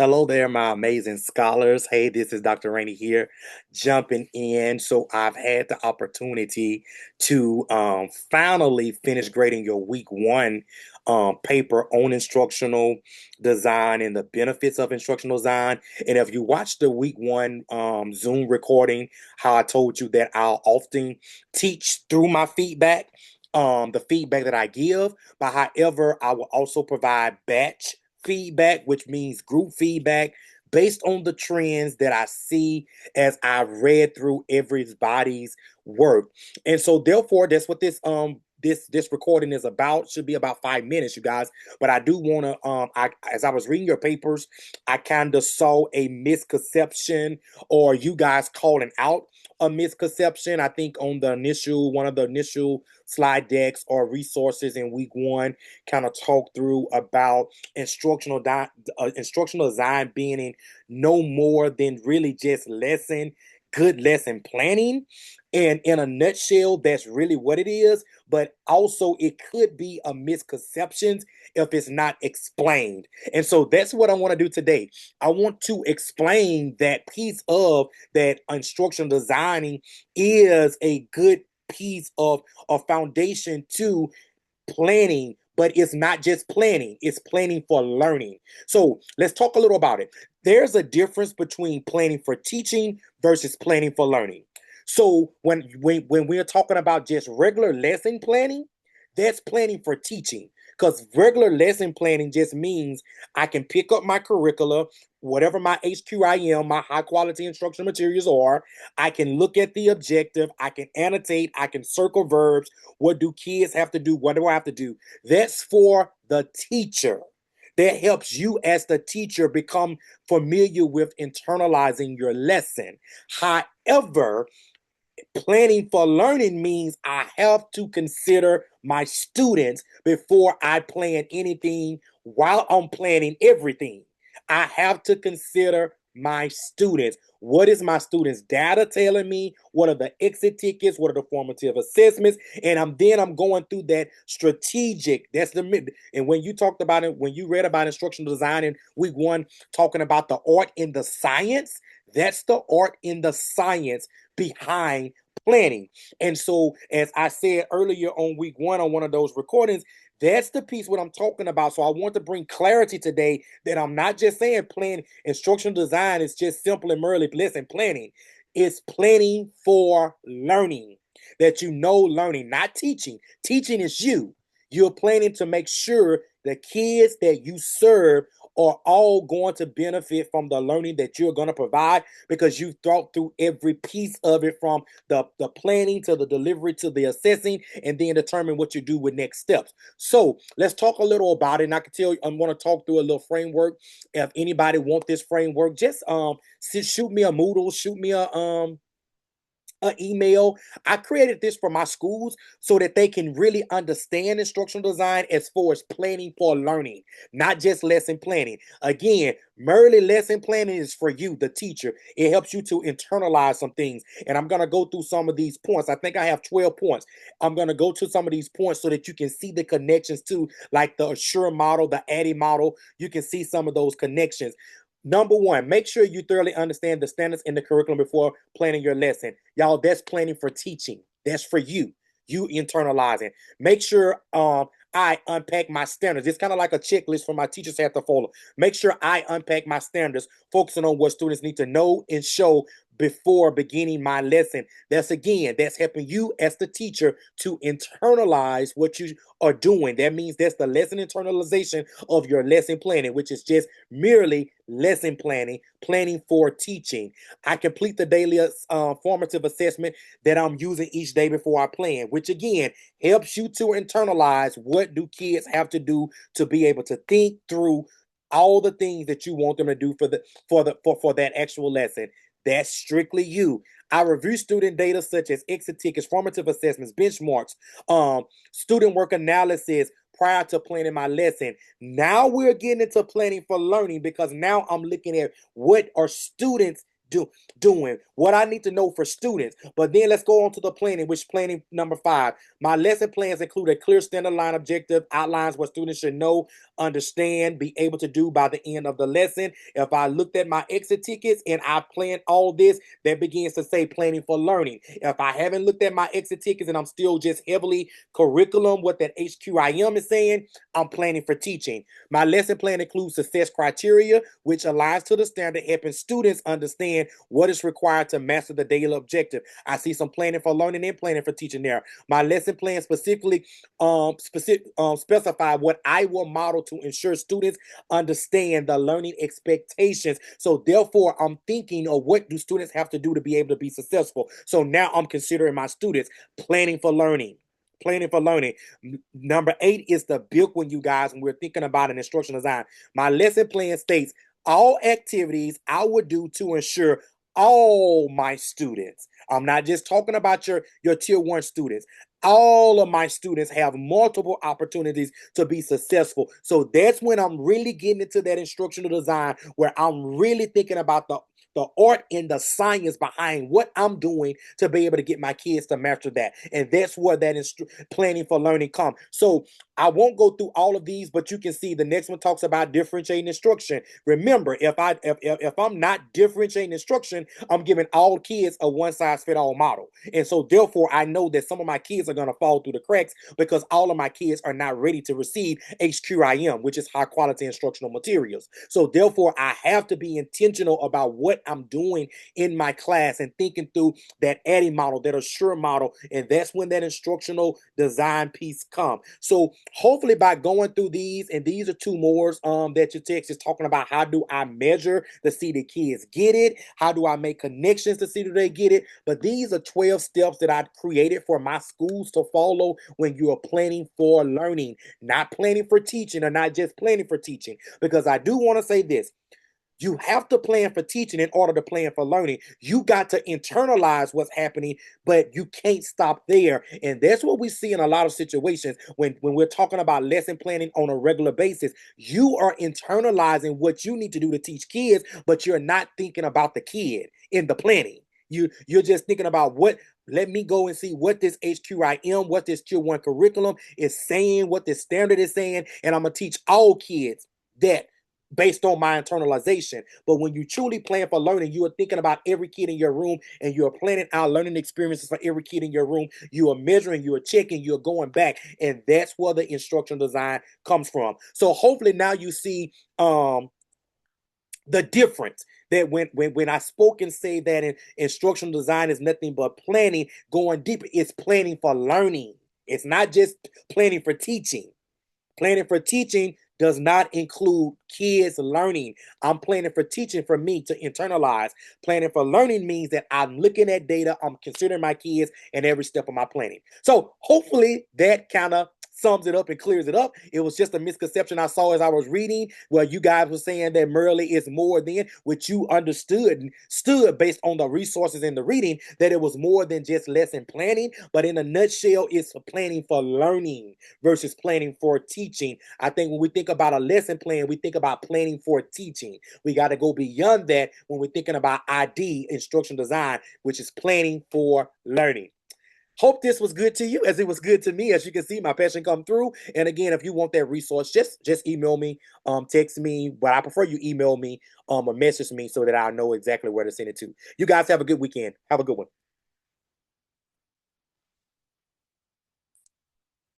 Hello there, my amazing scholars. Hey, this is Dr. Rainey here, jumping in. So I've had the opportunity to finally finish grading your week 1 paper on instructional design and the benefits of instructional design. And if you watch the week 1 Zoom recording, how I told you that I'll often teach through my feedback, the feedback that I give, but however, I will also provide batch feedback, which means group feedback based on the trends that I see as I read through everybody's work. And so therefore that's what this recording is about. Should be about 5 minutes, you guys. But I do want to I as I was reading your papers, I kind of saw a misconception, or you guys calling out a misconception. I think on the initial one of the initial slide decks or resources in week 1 kind of talk through about instructional design being in no more than really just good lesson planning. And in a nutshell, that's really what it is. But also, it could be a misconception if it's not explained. And so that's what I want to do today. I want to explain that piece of that instructional designing is a good piece of a foundation to planning, but it's not just planning, it's planning for learning. So let's talk a little about it. There's a difference between planning for teaching versus planning for learning. So when we're talking about just regular lesson planning, that's planning for teaching. Because regular lesson planning just means I can pick up my curricula, whatever my HQIM, my high quality instructional materials are. I can look at the objective, I can annotate, I can circle verbs. What do kids have to do? What do I have to do? That's for the teacher. That helps you as the teacher become familiar with internalizing your lesson. However, planning for learning means I have to consider my students before I plan anything while I'm planning everything. I have to consider my students. What is my students' data telling me? What are the exit tickets? What are the formative assessments? And I'm going through that strategic. That's the and when you talked about it, when you read about instructional design in week 1, talking about the art in the science, that's the art in the science behind planning. And so, as I said earlier on week 1 on one of those recordings, that's the piece what I'm talking about. So I want to bring clarity today that I'm not just saying plan instructional design is just simple and merely listen planning. It's planning for learning. That learning, not teaching. Teaching is you. You're planning to make sure the kids that you serve are all going to benefit from the learning that you're going to provide because you've thought through every piece of it from the planning to the delivery to the assessing and then determine what you do with next steps. So let's talk a little about it. And I can tell you, I want to talk through a little framework. If anybody want this framework, just shoot me a Moodle, shoot me a email. I created this for my schools so that they can really understand instructional design as far as planning for learning, not just lesson planning. Again, merely lesson planning is for you, the teacher. It helps you to internalize some things. And I'm going to go through some of these points. I think I have 12 points. I'm going to go to some of these points so that you can see the connections to, like the Assure model, the ADDIE model. You can see some of those connections. Number one, make sure you thoroughly understand the standards in the curriculum before planning your lesson. Y'all, that's planning for teaching. That's for you. You internalizing. Make sure I unpack my standards. It's kind of like a checklist for my teachers have to follow. Make sure I unpack my standards, focusing on what students need to know and show before beginning my lesson. That's helping you as the teacher to internalize what you are doing. That means that's the lesson internalization of your lesson planning, which is just merely lesson planning, planning for teaching. I complete the daily formative assessment that I'm using each day before I plan, which again helps you to internalize what do kids have to do to be able to think through all the things that you want them to do for that actual lesson. That's strictly you. I review student data such as exit tickets, formative assessments, benchmarks, student work analysis prior to planning my lesson. Now we're getting into planning for learning because now I'm looking at what are students doing, what I need to know for students. But then let's go on to the planning, which planning number 5. My lesson plans include a clear standard line objective, outlines what students should know, understand, be able to do by the end of the lesson. If I looked at my exit tickets and I planned all this, that begins to say planning for learning. If I haven't looked at my exit tickets and I'm still just heavily curriculum, what that HQIM is saying, I'm planning for teaching. My lesson plan includes success criteria, which aligns to the standard, helping students understand what is required to master the daily objective. I see some planning for learning and planning for teaching there. My lesson plan specifically specify what I will model to ensure students understand the learning expectations. So therefore, I'm thinking of what do students have to do to be able to be successful. So now I'm considering my students planning for learning. Planning for learning. Number 8 is the big one, you guys, when we're thinking about an instructional design. My lesson plan states all activities I would do to ensure all my students. I'm not just talking about your tier 1 students. All of my students have multiple opportunities to be successful. So that's when I'm really getting into that instructional design where I'm really thinking about the art and the science behind what I'm doing to be able to get my kids to master that. And that's where that planning for learning comes. So I won't go through all of these, but you can see the next one talks about differentiating instruction. Remember, if I'm not differentiating instruction, I'm giving all kids a one size fit all model. And so therefore I know that some of my kids are going to fall through the cracks because all of my kids are not ready to receive HQIM, which is high quality instructional materials. So therefore I have to be intentional about what I'm doing in my class and thinking through that ADDIE model, that Assure model, and that's when that instructional design piece comes. So hopefully by going through these, and these are 2 more that your text is talking about, how do I measure to see the kids get it? How do I make connections to see that they get it? But these are 12 steps that I created for my schools to follow when you are planning for learning, not planning for teaching, or not just planning for teaching. Because I do want to say this. You have to plan for teaching in order to plan for learning. You got to internalize what's happening, but you can't stop there. And that's what we see in a lot of situations when we're talking about lesson planning on a regular basis. You are internalizing what you need to do to teach kids, but you're not thinking about the kid in the planning. You're just thinking about what, let me go and see what this HQIM, what this Tier 1 curriculum is saying, what this standard is saying, and I'm going to teach all kids that based on my internalization. But when you truly plan for learning, you are thinking about every kid in your room and you are planning out learning experiences for every kid in your room. You are measuring, you are checking, you're going back. And that's where the instructional design comes from. So hopefully now you see the difference that when I spoke and say that instructional design is nothing but planning, going deeper, it's planning for learning. It's not just planning for teaching. Planning for teaching does not include kids learning. I'm planning for teaching for me to internalize. Planning for learning means that I'm looking at data, I'm considering my kids and every step of my planning. So hopefully that kind of sums it up and clears it up. It was just a misconception I saw as I was reading where you guys were saying that Merrily is more than, which you understood and stood based on the resources in the reading, that it was more than just lesson planning, but in a nutshell, it's planning for learning versus planning for teaching. I think when we think about a lesson plan, we think about planning for teaching. We got to go beyond that when we're thinking about ID, instruction design, which is planning for learning. Hope this was good to you as it was good to me. As you can see, my passion come through. And again, if you want that resource, just email me, text me, but I prefer you email me or message me so that I know exactly where to send it to. You guys have a good weekend. Have a good one.